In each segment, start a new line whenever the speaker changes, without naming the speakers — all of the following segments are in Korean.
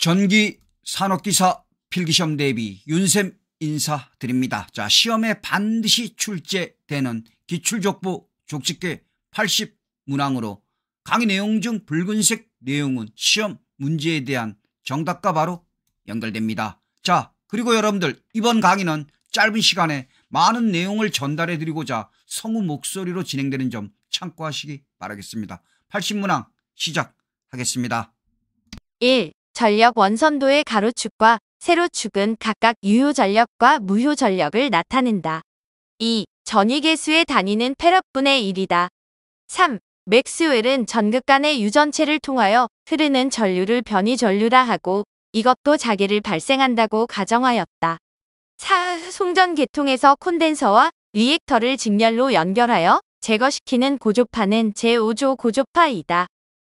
전기 산업기사 필기시험 대비 윤쌤 인사드립니다. 자, 시험에 반드시 출제되는 기출족보 족집게 80문항으로 강의 내용 중 붉은색 내용은 시험 문제에 대한 정답과 바로 연결됩니다. 자, 그리고 여러분들 이번 강의는 짧은 시간에 많은 내용을 전달해 드리고자 성우 목소리로 진행되는 점 참고하시기 바라겠습니다. 80문항 시작하겠습니다.
1. 전력 원선도의 가로축과 세로축은 각각 유효전력과 무효전력을 나타낸다. 2. 전위계수의 단위는 페럿분의 1이다. 3. 맥스웰은 전극간의 유전체를 통하여 흐르는 전류를 변위전류라 하고 이것도 자기를 발생한다고 가정하였다. 4. 송전계통에서 콘덴서와 리액터를 직렬로 연결하여 제거시키는 고조파는 제5조 고조파이다.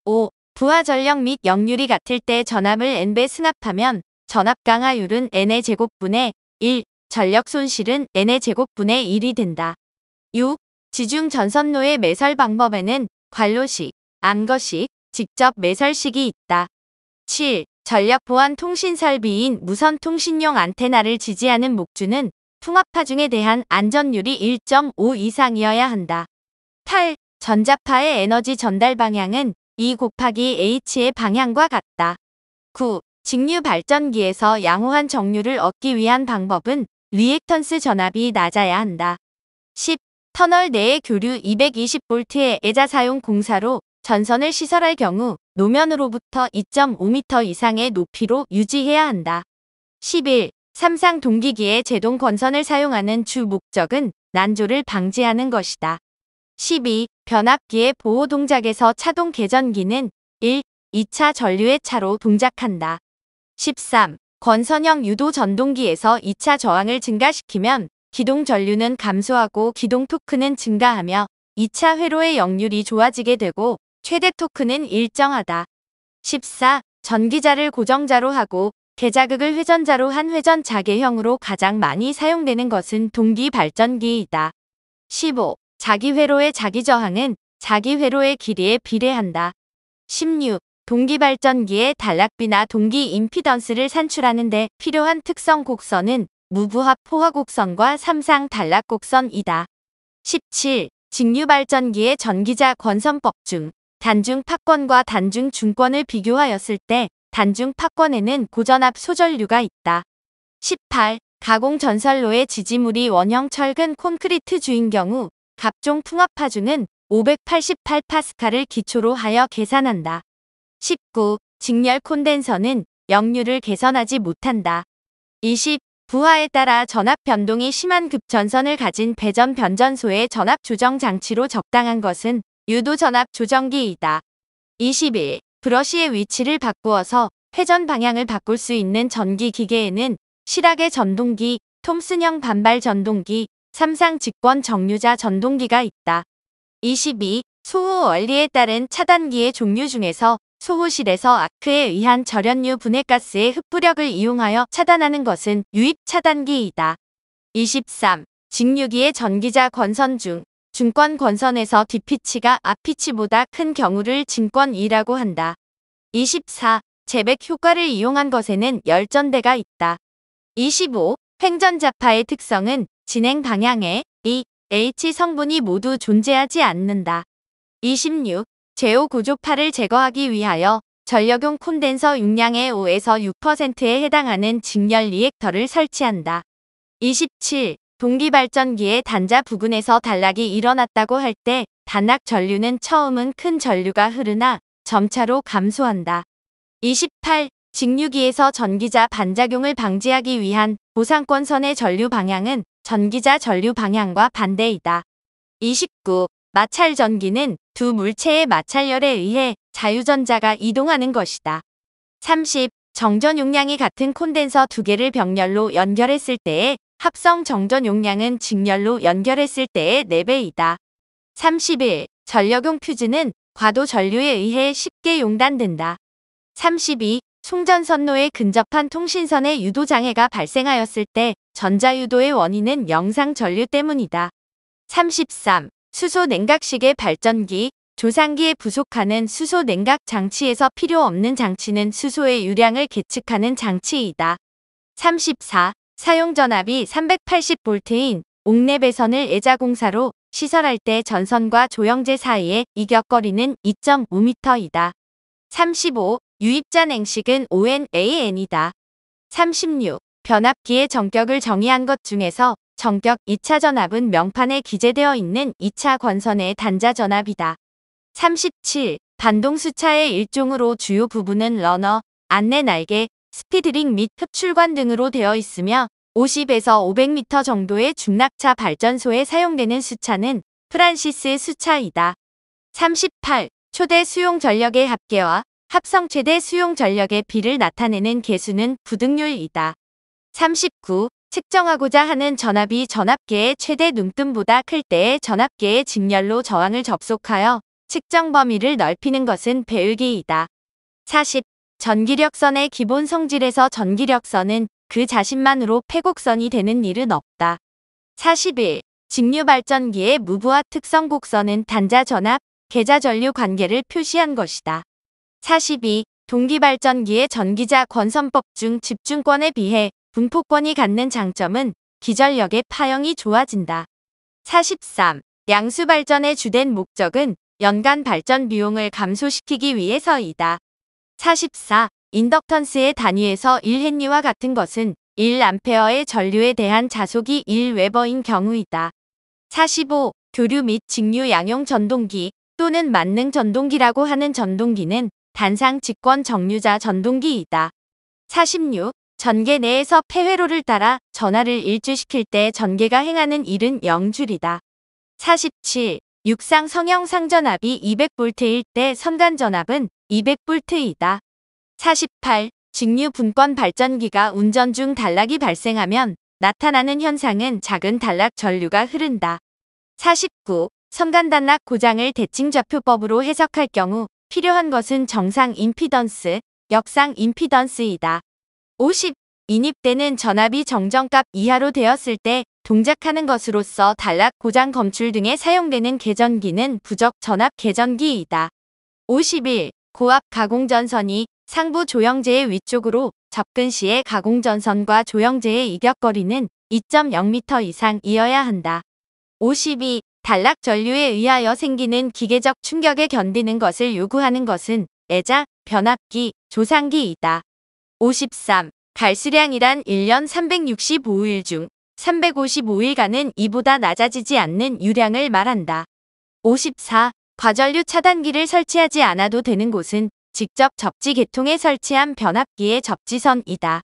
5. 부하전력 및 역률이 같을 때 전압을 n배 승합하면 전압 강하율은 n의 제곱분의 1, 전력 손실은 n의 제곱분의 1이 된다. 6. 지중 전선로의 매설 방법에는 관로식, 암거식, 직접 매설식이 있다. 7. 전력 보안 통신 설비인 무선 통신용 안테나를 지지하는 목주는 풍압파중에 대한 안전율이 1.5 이상이어야 한다. 8. 전자파의 에너지 전달 방향은 2 곱하기 H의 방향과 같다. 9. 직류 발전기에서 양호한 정류를 얻기 위한 방법은 리액턴스 전압이 낮아야 한다. 10. 터널 내의 교류 220V의 애자 사용 공사로 전선을 시설할 경우 노면으로부터 2.5m 이상의 높이로 유지해야 한다. 11. 삼상 동기기의 제동 건선을 사용하는 주 목적은 난조를 방지하는 것이다. 12. 변압기의 보호 동작에서 차동 개전기는 1. 2차 전류의 차로 동작한다. 13. 건선형 유도 전동기에서 2차 저항을 증가시키면 기동 전류는 감소하고 기동 토크는 증가하며 2차 회로의 역률이 좋아지게 되고 최대 토크는 일정하다. 14. 전기자를 고정자로 하고 계자극을 회전자로 한 회전 자개형으로 가장 많이 사용되는 것은 동기 발전기이다. 15. 자기 회로의 자기 저항은 자기 회로의 길이에 비례한다. 16. 동기 발전기의 단락비나 동기 임피던스를 산출하는 데 필요한 특성 곡선은 무부합 포화 곡선과 삼상 단락 곡선이다. 17. 직류 발전기의 전기자 건선법 중 단중 파권과 단중 중권을 비교하였을 때 단중 파권에는 고전압 소전류가 있다. 18. 가공 전선로의 지지물이 원형 철근 콘크리트 주인 경우 갑종 풍압파주는 588파스칼을 기초로 하여 계산한다. 19. 직렬 콘덴서는 역률을 개선하지 못한다. 20. 부하에 따라 전압 변동이 심한 급전선을 가진 배전 변전소의 전압 조정 장치로 적당한 것은 유도 전압 조정기이다. 21. 브러쉬의 위치를 바꾸어서 회전 방향을 바꿀 수 있는 전기 기계에는 실학의 전동기, 톰슨형 반발 전동기, 삼상 직권 정류자 전동기가 있다. 22. 소호 원리에 따른 차단기의 종류 중에서 소호실에서 아크에 의한 절연류 분해가스의 흡부력을 이용하여 차단하는 것은 유입 차단기이다. 23. 직류기의 전기자 건선 중 중권 건선에서 뒷피치가 앞피치보다 큰 경우를 진권이라고 한다. 24. 재백 효과를 이용한 것에는 열전대가 있다. 25. 횡전자파의 특성은 진행 방향에 E, H 성분이 모두 존재하지 않는다. 26. 제오 고조파를 제거하기 위하여 전력용 콘덴서 용량의 5에서 6%에 해당하는 직렬 리액터를 설치한다. 27. 동기발전기의 단자 부근에서 단락이 일어났다고 할 때 단락 전류는 처음은 큰 전류가 흐르나 점차로 감소한다. 28. 직류기에서 전기자 반작용을 방지하기 위한 보상권선의 전류 방향은 전기자 전류 방향과 반대이다. 29. 마찰 전기는 두 물체의 마찰열에 의해 자유전자가 이동하는 것이다. 30. 정전 용량이 같은 콘덴서 두 개를 병렬로 연결했을 때의 합성 정전 용량은 직렬로 연결했을 때의 4배이다. 31. 전력용 퓨즈는 과도 전류에 의해 쉽게 용단된다. 32. 송전선로에 근접한 통신선의 유도장애가 발생하였을 때 전자유도의 원인은 영상 전류 때문이다. 33. 수소 냉각식의 발전기, 조상기에 부속하는 수소 냉각 장치에서 필요 없는 장치는 수소의 유량을 계측하는 장치이다. 34. 사용 전압이 380V인 옥내 배선을 애자공사로 시설할 때 전선과 조영제 사이의 이격거리는 2.5m이다. 35. 유입자 냉식은 ONAN이다. 36. 변압기의 전격을 정의한 것 중에서 전격 2차 전압은 명판에 기재되어 있는 2차 권선의 단자 전압이다. 37. 반동수차의 일종으로 주요 부분은 러너, 안내 날개, 스피드링 및 흡출관 등으로 되어 있으며 50에서 500m 정도의 중낙차 발전소에 사용되는 수차는 프란시스 수차이다. 38. 초대 수용 전력의 합계와 합성 최대 수용 전력의 비를 나타내는 계수는 부등률이다. 39. 측정하고자 하는 전압이 전압계의 최대 눈뜸보다 클 때의 전압계의 직렬로 저항을 접속하여 측정 범위를 넓히는 것은 배율기이다. 40. 전기력선의 기본 성질에서 전기력선은 그 자신만으로 패곡선이 되는 일은 없다. 41. 직류발전기의 무부하 특성 곡선은 단자 전압, 계자 전류 관계를 표시한 것이다. 42. 동기발전기의 전기자 권선법 중 집중권에 비해 분포권이 갖는 장점은 기전력의 파형이 좋아진다. 43. 양수발전의 주된 목적은 연간 발전 비용을 감소시키기 위해서이다. 44. 인덕턴스의 단위에서 1헨리와 같은 것은 1A의 전류에 대한 자속이 1웨버인 경우이다. 45. 교류 및 직류 양용 전동기 또는 만능 전동기라고 하는 전동기는 단상 직권 정류자 전동기이다. 46. 전개 내에서 폐회로를 따라 전하를 일주시킬 때 전개가 행하는 일은 0줄이다. 47. 육상 성형상 전압이 200V일 때 선간 전압은 200V이다. 48. 직류 분권 발전기가 운전 중 단락이 발생하면 나타나는 현상은 작은 단락 전류가 흐른다. 49. 선간 단락 고장을 대칭 좌표법으로 해석할 경우 필요한 것은 정상 임피던스, 역상 임피던스이다. 50. 인입되는 전압이 정정값 이하로 되었을 때 동작하는 것으로서 단락 고장 검출 등에 사용되는 계전기는 부적 전압 계전기이다. 51. 고압 가공전선이 상부 조영제의 위쪽으로 접근 시에 가공전선과 조영제의 이격거리는 2.0m 이상이어야 한다. 52. 단락 전류에 의하여 생기는 기계적 충격에 견디는 것을 요구하는 것은 애자, 변압기, 조상기이다. 53. 갈수량이란 1년 365일 중 355일간은 이보다 낮아지지 않는 유량을 말한다. 54. 과전류 차단기를 설치하지 않아도 되는 곳은 직접 접지 계통에 설치한 변압기의 접지선이다.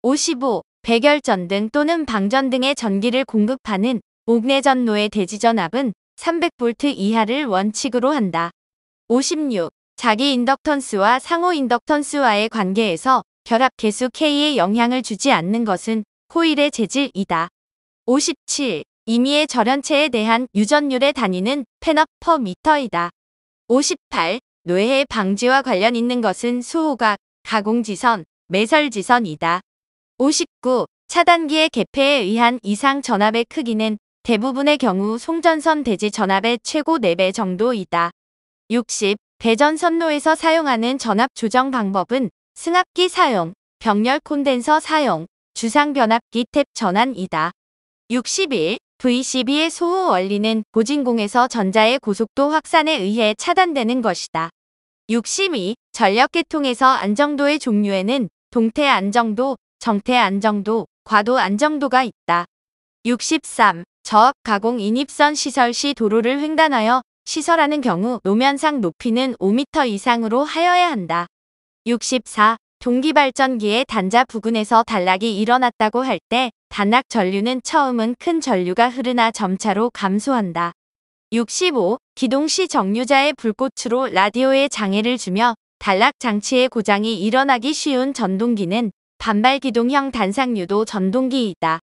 55. 배결전등 또는 방전 등의 전기를 공급하는 옥내전로의 대지전압은 300V 이하를 원칙으로 한다. 56. 자기 인덕턴스와 상호 인덕턴스와의 관계에서 결합 계수 K에 영향을 주지 않는 것은 코일의 재질이다. 57. 임의의 절연체에 대한 유전율의 단위는 페너 퍼 미터이다. 58. 노해 방지와 관련 있는 것은 수호각, 가공지선, 매설지선이다. 59. 차단기의 개폐에 의한 이상 전압의 크기는 대부분의 경우 송전선 대지 전압의 최고 4배 정도이다. 60. 배전선로에서 사용하는 전압 조정 방법은 승합기 사용, 병렬 콘덴서 사용, 주상 변압기 탭 전환이다. 61. VCB의 소호 원리는 고진공에서 전자의 고속도 확산에 의해 차단되는 것이다. 62. 전력계통에서 안정도의 종류에는 동태 안정도, 정태 안정도, 과도 안정도가 있다. 63. 저압 가공 인입선 시설 시 도로를 횡단하여 시설하는 경우 노면상 높이는 5m 이상으로 하여야 한다. 64. 동기발전기의 단자 부근에서 단락이 일어났다고 할 때 단락 전류는 처음은 큰 전류가 흐르나 점차로 감소한다. 65. 기동 시 정류자의 불꽃으로 라디오에 장애를 주며 단락 장치의 고장이 일어나기 쉬운 전동기는 반발기동형 단상유도 전동기이다.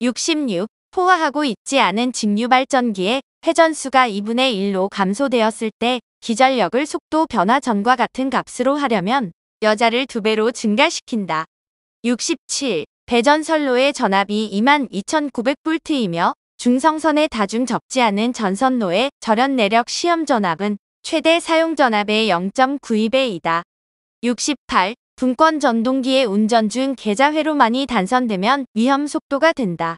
66. 포화하고 있지 않은 직류발전기의 회전수가 2분의 1로 감소되었을 때 기전력을 속도 변화 전과 같은 값으로 하려면 여자를 2배로 증가시킨다. 67. 배전선로의 전압이 22,900V이며 중성선에 다중 접지 않은 전선로의 절연 내력 시험 전압은 최대 사용전압의 0.92배이다. 68. 분권 전동기의 운전 중 계좌회로만이 단선되면 위험 속도가 된다.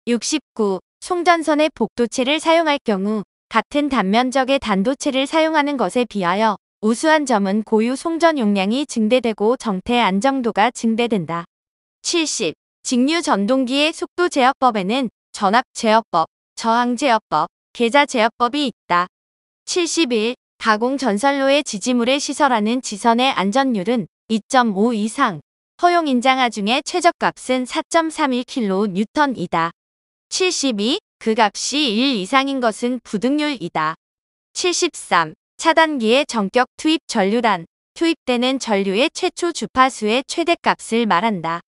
69. 송전선의 복도체를 사용할 경우 같은 단면적의 단도체를 사용하는 것에 비하여 우수한 점은 고유 송전 용량이 증대되고 정태 안정도가 증대된다. 70. 직류 전동기의 속도 제어법에는 전압 제어법, 저항 제어법, 계좌 제어법이 있다. 71. 가공 전선로의 지지물에 시설하는 지선의 안전율은 2.5 이상, 허용 인장하 중에 최저값은 4.31kN이다. 72. 그 값이 1 이상인 것은 부등률이다. 73. 차단기의 전격 투입 전류란, 투입되는 전류의 최초 주파수의 최대값을 말한다.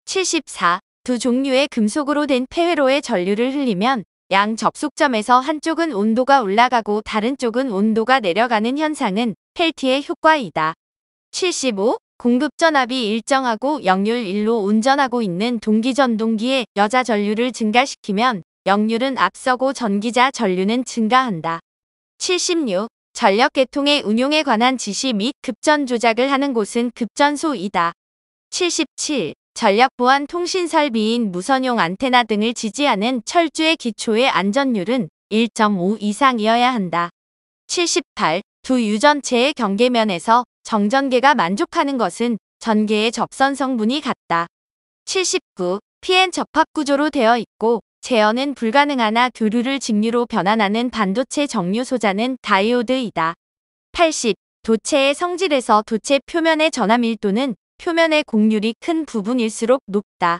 74. 두 종류의 금속으로 된 폐회로에 전류를 흘리면 양 접속점에서 한쪽은 온도가 올라가고 다른 쪽은 온도가 내려가는 현상은 펠티의 효과이다. 75. 공급전압이 일정하고 역률 1로 운전하고 있는 동기전동기에 여자 전류를 증가시키면 역률은 앞서고 전기자 전류는 증가한다. 76. 전력계통의 운용에 관한 지시 및 급전 조작을 하는 곳은 급전소이다. 77. 전력보안 통신설비인 무선용 안테나 등을 지지하는 철주의 기초의 안전율은 1.5 이상이어야 한다. 78. 두 유전체의 경계면에서 정전계가 만족하는 것은 전계의 접선 성분이 같다. 79. PN 접합 구조로 되어 있고 제어는 불가능하나 교류를 직류로 변환하는 반도체 정류 소자는 다이오드이다. 80. 도체의 성질에서 도체 표면의 전하 밀도는 표면의 곡률이 큰 부분일수록 높다.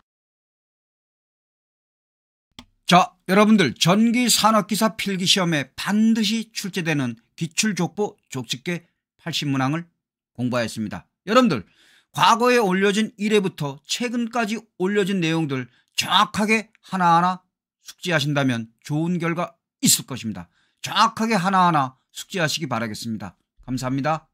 자, 여러분들 전기산업기사 필기시험에 반드시 출제되는 기출족보 족집계 80문항을 공부하였습니다. 여러분들 과거에 올려진 1회부터 최근까지 올려진 내용들 정확하게 하나하나 숙지하신다면 좋은 결과 있을 것입니다. 정확하게 하나하나 숙지하시기 바라겠습니다. 감사합니다.